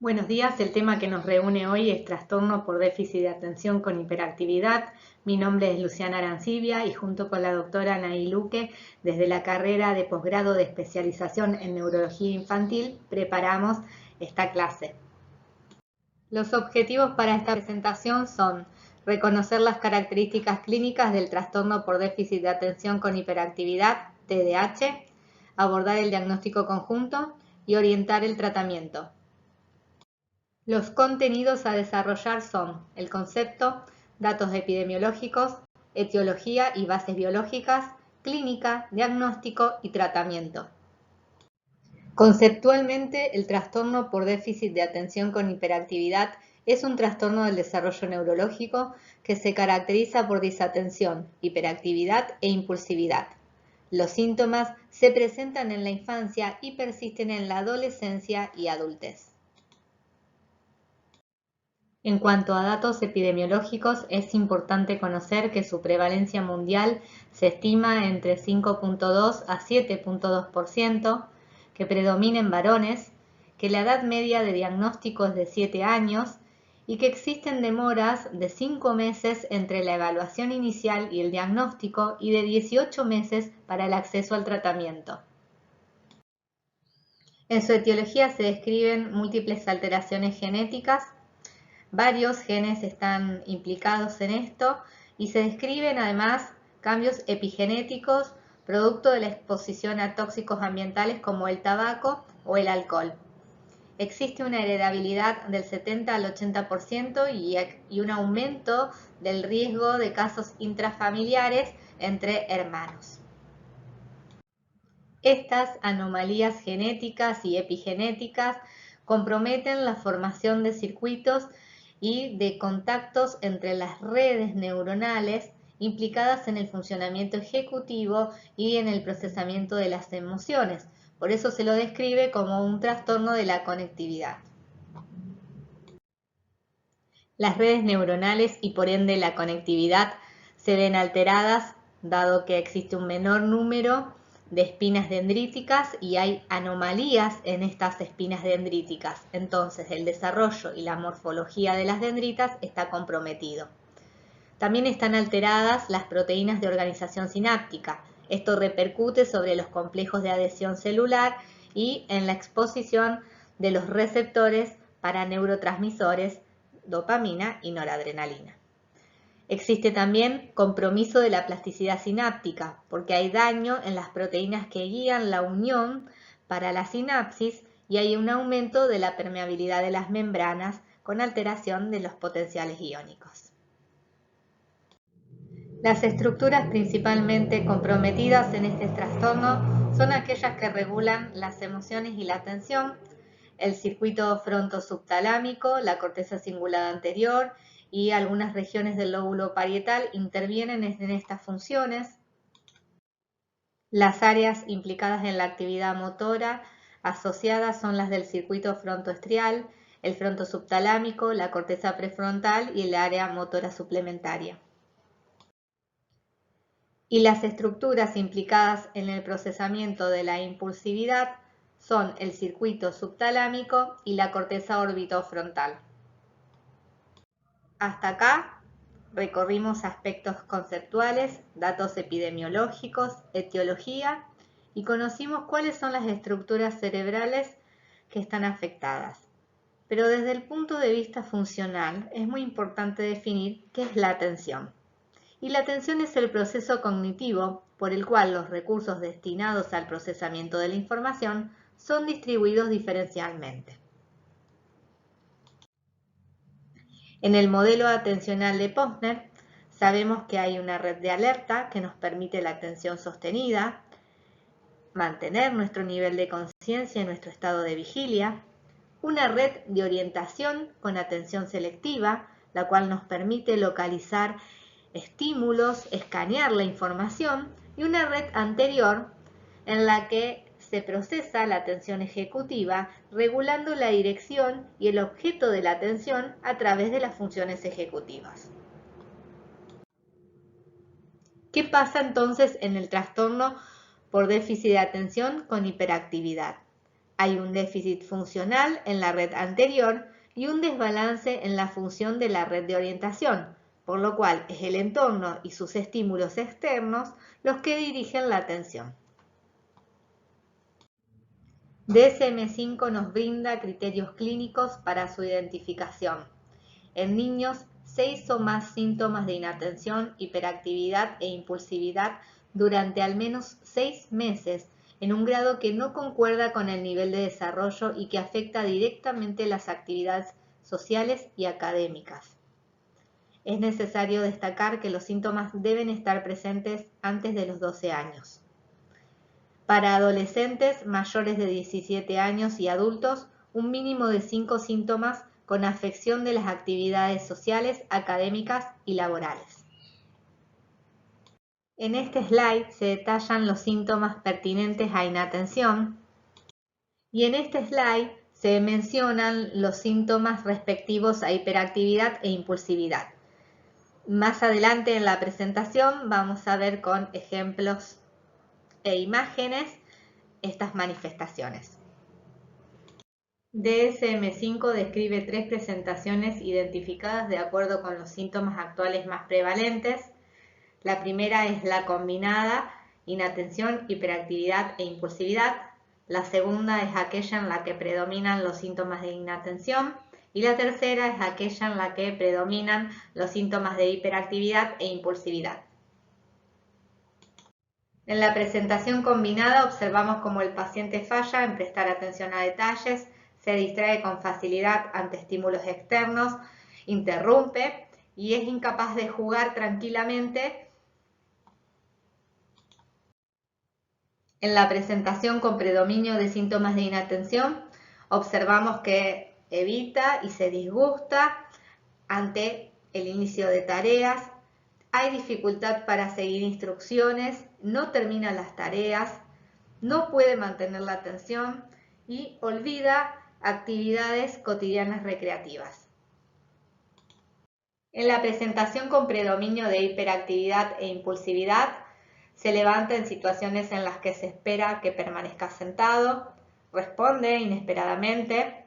Buenos días, el tema que nos reúne hoy es trastorno por déficit de atención con hiperactividad. Mi nombre es Luciana Arancibia y junto con la doctora Anaí Luque, desde la carrera de posgrado de especialización en neurología infantil, preparamos esta clase. Los objetivos para esta presentación son reconocer las características clínicas del trastorno por déficit de atención con hiperactividad, TDAH, abordar el diagnóstico conjunto y orientar el tratamiento. Los contenidos a desarrollar son el concepto, datos epidemiológicos, etiología y bases biológicas, clínica, diagnóstico y tratamiento. Conceptualmente, el trastorno por déficit de atención con hiperactividad es un trastorno del desarrollo neurológico que se caracteriza por desatención, hiperactividad e impulsividad. Los síntomas se presentan en la infancia y persisten en la adolescencia y adultez. En cuanto a datos epidemiológicos, es importante conocer que su prevalencia mundial se estima entre 5.2 a 7.2%, que predomina en varones, que la edad media de diagnóstico es de 7 años y que existen demoras de 5 meses entre la evaluación inicial y el diagnóstico y de 18 meses para el acceso al tratamiento. En su etiología se describen múltiples alteraciones genéticas. Varios genes están implicados en esto y se describen además cambios epigenéticos producto de la exposición a tóxicos ambientales como el tabaco o el alcohol. Existe una heredabilidad del 70 al 80% y un aumento del riesgo de casos intrafamiliares entre hermanos. Estas anomalías genéticas y epigenéticas comprometen la formación de circuitos y de contactos entre las redes neuronales implicadas en el funcionamiento ejecutivo y en el procesamiento de las emociones. Por eso se lo describe como un trastorno de la conectividad. Las redes neuronales y por ende la conectividad se ven alteradas dado que existe un menor número de espinas dendríticas y hay anomalías en estas espinas dendríticas. Entonces el desarrollo y la morfología de las dendritas está comprometido. También están alteradas las proteínas de organización sináptica. Esto repercute sobre los complejos de adhesión celular y en la exposición de los receptores para neurotransmisores, dopamina y noradrenalina. Existe también compromiso de la plasticidad sináptica, porque hay daño en las proteínas que guían la unión para la sinapsis y hay un aumento de la permeabilidad de las membranas con alteración de los potenciales iónicos. Las estructuras principalmente comprometidas en este trastorno son aquellas que regulan las emociones y la atención, el circuito fronto-subtalámico, la corteza cingulada anterior y algunas regiones del lóbulo parietal intervienen en estas funciones. Las áreas implicadas en la actividad motora asociadas son las del circuito frontoestrial, el fronto-subtalámico, la corteza prefrontal y el área motora suplementaria. Y las estructuras implicadas en el procesamiento de la impulsividad son el circuito subtalámico y la corteza orbitofrontal. Hasta acá recorrimos aspectos conceptuales, datos epidemiológicos, etiología y conocimos cuáles son las estructuras cerebrales que están afectadas. Pero desde el punto de vista funcional es muy importante definir qué es la atención. Y la atención es el proceso cognitivo por el cual los recursos destinados al procesamiento de la información son distribuidos diferencialmente. En el modelo atencional de Posner, sabemos que hay una red de alerta que nos permite la atención sostenida, mantener nuestro nivel de conciencia en nuestro estado de vigilia, una red de orientación con atención selectiva, la cual nos permite localizar estímulos, escanear la información, y una red anterior en la que se procesa la atención ejecutiva, regulando la dirección y el objeto de la atención a través de las funciones ejecutivas. ¿Qué pasa entonces en el trastorno por déficit de atención con hiperactividad? Hay un déficit funcional en la red anterior y un desbalance en la función de la red de orientación, por lo cual es el entorno y sus estímulos externos los que dirigen la atención. DSM-5 nos brinda criterios clínicos para su identificación. En niños, 6 o más síntomas de inatención, hiperactividad e impulsividad durante al menos 6 meses, en un grado que no concuerda con el nivel de desarrollo y que afecta directamente las actividades sociales y académicas. Es necesario destacar que los síntomas deben estar presentes antes de los 12 años. Para adolescentes mayores de 17 años y adultos, un mínimo de 5 síntomas con afección de las actividades sociales, académicas y laborales. En este slide se detallan los síntomas pertinentes a inatención y en este slide se mencionan los síntomas respectivos a hiperactividad e impulsividad. Más adelante en la presentación vamos a ver con ejemplos e imágenes estas manifestaciones. DSM-5 describe 3 presentaciones identificadas de acuerdo con los síntomas actuales más prevalentes. La primera es la combinada, inatención, hiperactividad e impulsividad. La segunda es aquella en la que predominan los síntomas de inatención. Y la tercera es aquella en la que predominan los síntomas de hiperactividad e impulsividad. En la presentación combinada observamos cómo el paciente falla en prestar atención a detalles, se distrae con facilidad ante estímulos externos, interrumpe y es incapaz de jugar tranquilamente. En la presentación con predominio de síntomas de inatención, observamos que evita y se disgusta ante el inicio de tareas, hay dificultad para seguir instrucciones, no termina las tareas, no puede mantener la atención y olvida actividades cotidianas recreativas. En la presentación con predominio de hiperactividad e impulsividad, se levanta en situaciones en las que se espera que permanezca sentado, responde inesperadamente,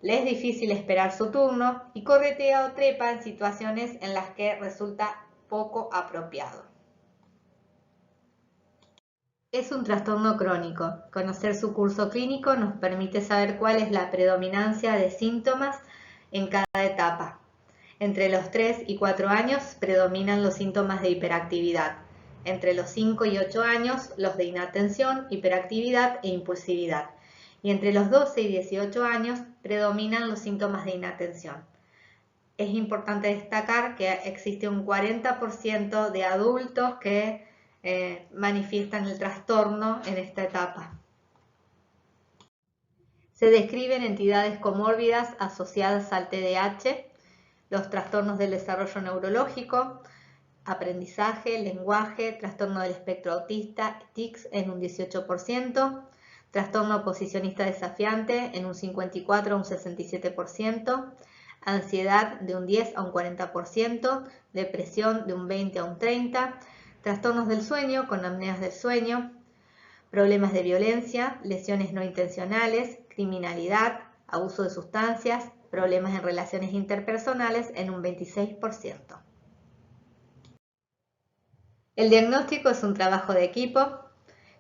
le es difícil esperar su turno y corretea o trepa en situaciones en las que resulta poco apropiado. Es un trastorno crónico. Conocer su curso clínico nos permite saber cuál es la predominancia de síntomas en cada etapa. Entre los 3 y 4 años predominan los síntomas de hiperactividad. Entre los 5 y 8 años los de inatención, hiperactividad e impulsividad. Y entre los 12 y 18 años predominan los síntomas de inatención. Es importante destacar que existe un 40% de adultos que manifiestan el trastorno en esta etapa. Se describen entidades comórbidas asociadas al TDAH, los trastornos del desarrollo neurológico, aprendizaje, lenguaje, trastorno del espectro autista, tics en un 18%, trastorno oposicionista desafiante en un 54 a un 67%, ansiedad de un 10 a un 40%, depresión de un 20 a un 30%, trastornos del sueño con apneas del sueño, problemas de violencia, lesiones no intencionales, criminalidad, abuso de sustancias, problemas en relaciones interpersonales en un 26%. El diagnóstico es un trabajo de equipo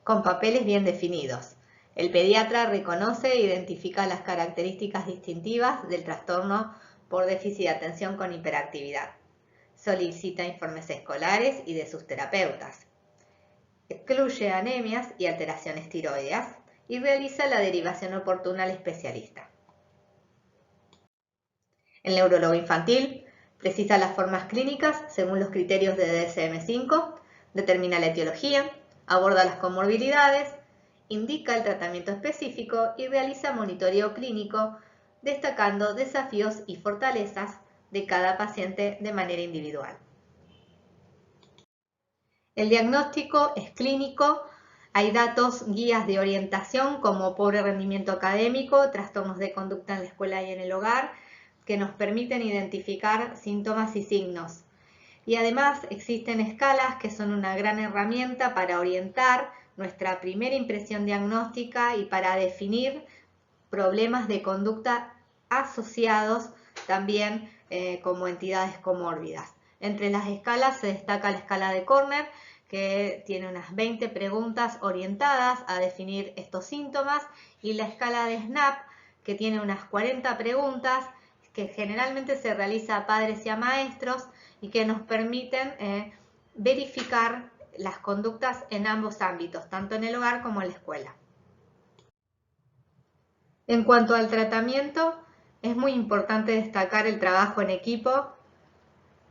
con papeles bien definidos. El pediatra reconoce e identifica las características distintivas del trastorno por déficit de atención con hiperactividad. Solicita informes escolares y de sus terapeutas. Excluye anemias y alteraciones tiroideas y realiza la derivación oportuna al especialista. El neurólogo infantil precisa las formas clínicas según los criterios de DSM-5, determina la etiología, aborda las comorbilidades, indica el tratamiento específico y realiza monitoreo clínico, destacando desafíos y fortalezas de cada paciente de manera individual. El diagnóstico es clínico, hay datos, guías de orientación como pobre rendimiento académico, trastornos de conducta en la escuela y en el hogar, que nos permiten identificar síntomas y signos. Y además existen escalas que son una gran herramienta para orientar nuestra primera impresión diagnóstica y para definir problemas de conducta asociados también como entidades comórbidas. Entre las escalas se destaca la escala de Corner, que tiene unas 20 preguntas orientadas a definir estos síntomas, y la escala de SNAP, que tiene unas 40 preguntas que generalmente se realiza a padres y a maestros y que nos permiten verificar las conductas en ambos ámbitos, tanto en el hogar como en la escuela. En cuanto al tratamiento, es muy importante destacar el trabajo en equipo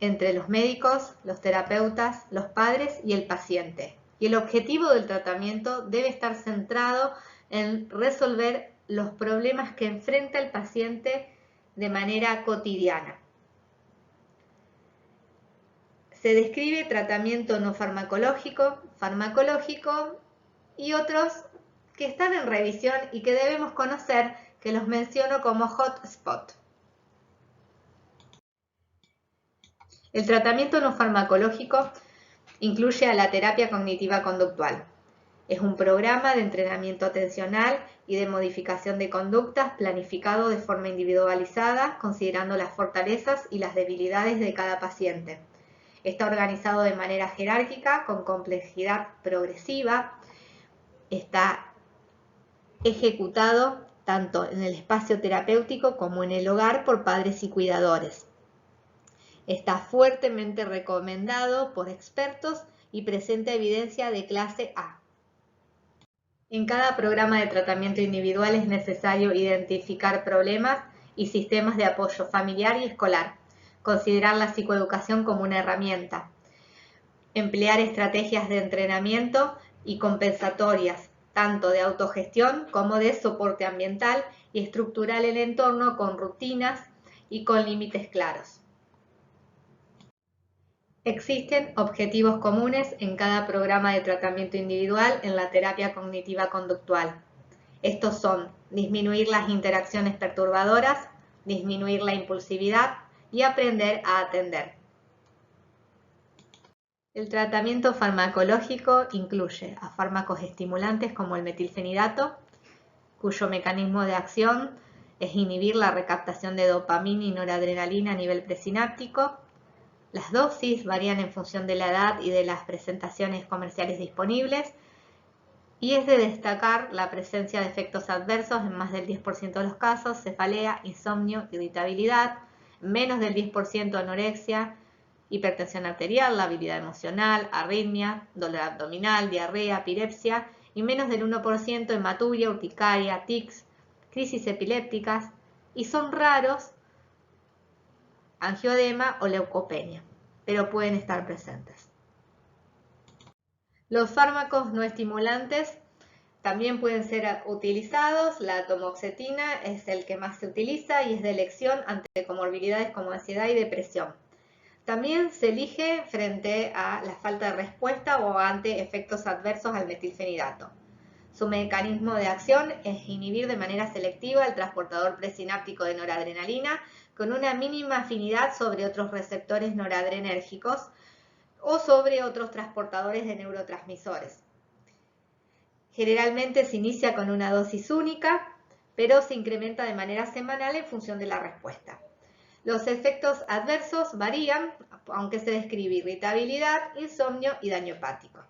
entre los médicos, los terapeutas, los padres y el paciente. Y el objetivo del tratamiento debe estar centrado en resolver los problemas que enfrenta el paciente de manera cotidiana. Se describe tratamiento no farmacológico, farmacológico y otros que están en revisión y que debemos conocer, que los menciono como hotspot. El tratamiento no farmacológico incluye a la terapia cognitiva conductual. Es un programa de entrenamiento atencional y de modificación de conductas planificado de forma individualizada, considerando las fortalezas y las debilidades de cada paciente. Está organizado de manera jerárquica, con complejidad progresiva. Está ejecutado tanto en el espacio terapéutico como en el hogar por padres y cuidadores. Está fuertemente recomendado por expertos y presenta evidencia de clase A. En cada programa de tratamiento individual es necesario identificar problemas y sistemas de apoyo familiar y escolar, considerar la psicoeducación como una herramienta, emplear estrategias de entrenamiento y compensatorias, tanto de autogestión como de soporte ambiental, y estructurar el entorno con rutinas y con límites claros. Existen objetivos comunes en cada programa de tratamiento individual en la terapia cognitiva conductual. Estos son disminuir las interacciones perturbadoras, disminuir la impulsividad y aprender a atender. El tratamiento farmacológico incluye a fármacos estimulantes como el metilfenidato, cuyo mecanismo de acción es inhibir la recaptación de dopamina y noradrenalina a nivel presináptico. Las dosis varían en función de la edad y de las presentaciones comerciales disponibles, y es de destacar la presencia de efectos adversos en más del 10% de los casos: cefalea, insomnio, irritabilidad, menos del 10% anorexia, hipertensión arterial, labilidad emocional, arritmia, dolor abdominal, diarrea, epilepsia, y menos del 1% hematuria, urticaria, tics, crisis epilépticas, y son raros angioedema o leucopenia, pero pueden estar presentes. Los fármacos no estimulantes también pueden ser utilizados. La tamoxetina es el que más se utiliza y es de elección ante comorbilidades como ansiedad y depresión. También se elige frente a la falta de respuesta o ante efectos adversos al metilfenidato. Su mecanismo de acción es inhibir de manera selectiva el transportador presináptico de noradrenalina con una mínima afinidad sobre otros receptores noradrenérgicos o sobre otros transportadores de neurotransmisores. Generalmente se inicia con una dosis única, pero se incrementa de manera semanal en función de la respuesta. Los efectos adversos varían, aunque se describe irritabilidad, insomnio y daño hepático.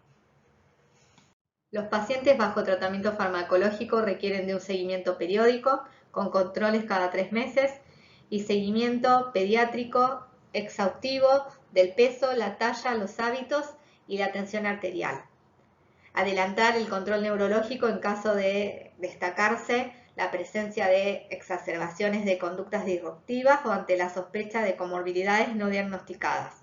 Los pacientes bajo tratamiento farmacológico requieren de un seguimiento periódico, con controles cada 3 meses, y seguimiento pediátrico exhaustivo del peso, la talla, los hábitos y la tensión arterial. Adelantar el control neurológico en caso de destacarse la presencia de exacerbaciones de conductas disruptivas o ante la sospecha de comorbilidades no diagnosticadas.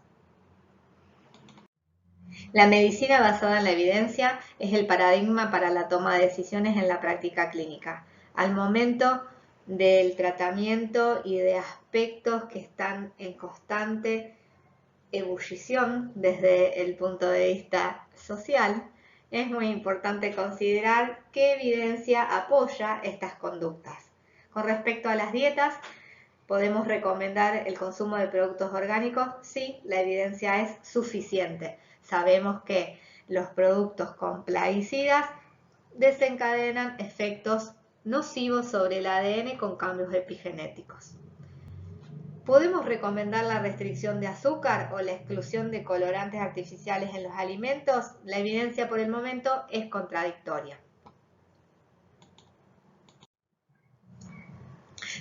La medicina basada en la evidencia es el paradigma para la toma de decisiones en la práctica clínica. Al momento del tratamiento y de aspectos que están en constante ebullición desde el punto de vista social, es muy importante considerar qué evidencia apoya estas conductas. Con respecto a las dietas, ¿podemos recomendar el consumo de productos orgánicos? Sí, la evidencia es suficiente. Sabemos que los productos con plaguicidas desencadenan efectos nocivos sobre el ADN con cambios epigenéticos. ¿Podemos recomendar la restricción de azúcar o la exclusión de colorantes artificiales en los alimentos? La evidencia por el momento es contradictoria.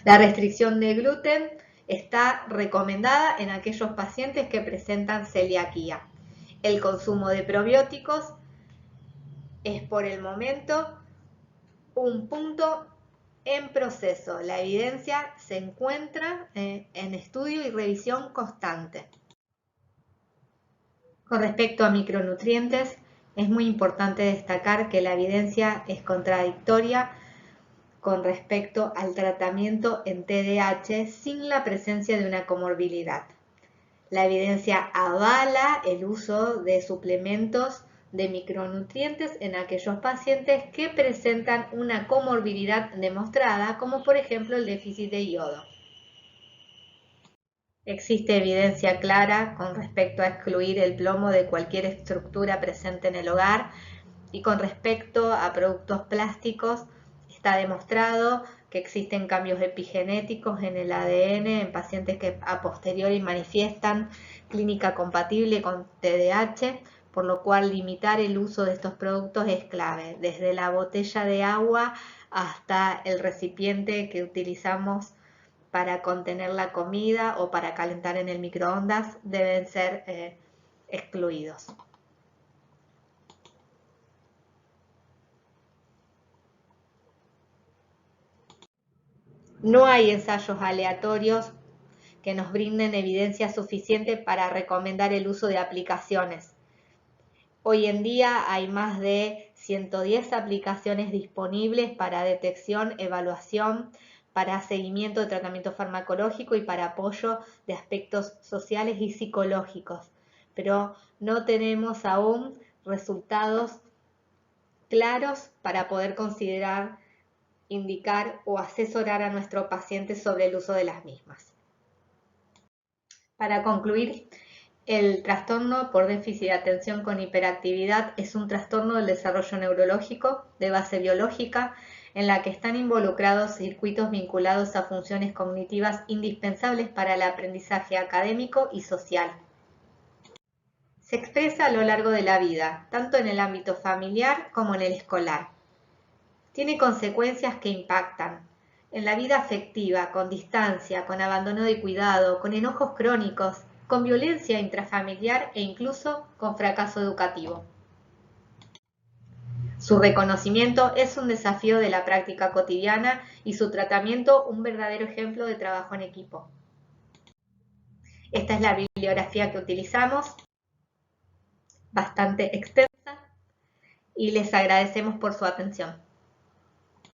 La restricción de gluten está recomendada en aquellos pacientes que presentan celiaquía. El consumo de probióticos es por el momento un punto en proceso. La evidencia se encuentra en estudio y revisión constante. Con respecto a micronutrientes, es muy importante destacar que la evidencia es contradictoria con respecto al tratamiento en TDAH sin la presencia de una comorbilidad. La evidencia avala el uso de suplementos de micronutrientes en aquellos pacientes que presentan una comorbilidad demostrada, como por ejemplo el déficit de yodo. Existe evidencia clara con respecto a excluir el plomo de cualquier estructura presente en el hogar, y con respecto a productos plásticos está demostrado que existen cambios epigenéticos en el ADN en pacientes que a posteriori manifiestan clínica compatible con TDAH, por lo cual limitar el uso de estos productos es clave. Desde la botella de agua hasta el recipiente que utilizamos para contener la comida o para calentar en el microondas deben ser excluidos. No hay ensayos aleatorios que nos brinden evidencia suficiente para recomendar el uso de aplicaciones. Hoy en día hay más de 110 aplicaciones disponibles para detección, evaluación, para seguimiento de tratamiento farmacológico y para apoyo de aspectos sociales y psicológicos, pero no tenemos aún resultados claros para poder considerar, indicar o asesorar a nuestro paciente sobre el uso de las mismas. Para concluir, el trastorno por déficit de atención con hiperactividad es un trastorno del desarrollo neurológico de base biológica en la que están involucrados circuitos vinculados a funciones cognitivas indispensables para el aprendizaje académico y social. Se expresa a lo largo de la vida, tanto en el ámbito familiar como en el escolar. Tiene consecuencias que impactan en la vida afectiva, con distancia, con abandono de cuidado, con enojos crónicos, con violencia intrafamiliar e incluso con fracaso educativo. Su reconocimiento es un desafío de la práctica cotidiana y su tratamiento un verdadero ejemplo de trabajo en equipo. Esta es la bibliografía que utilizamos, bastante extensa, y les agradecemos por su atención.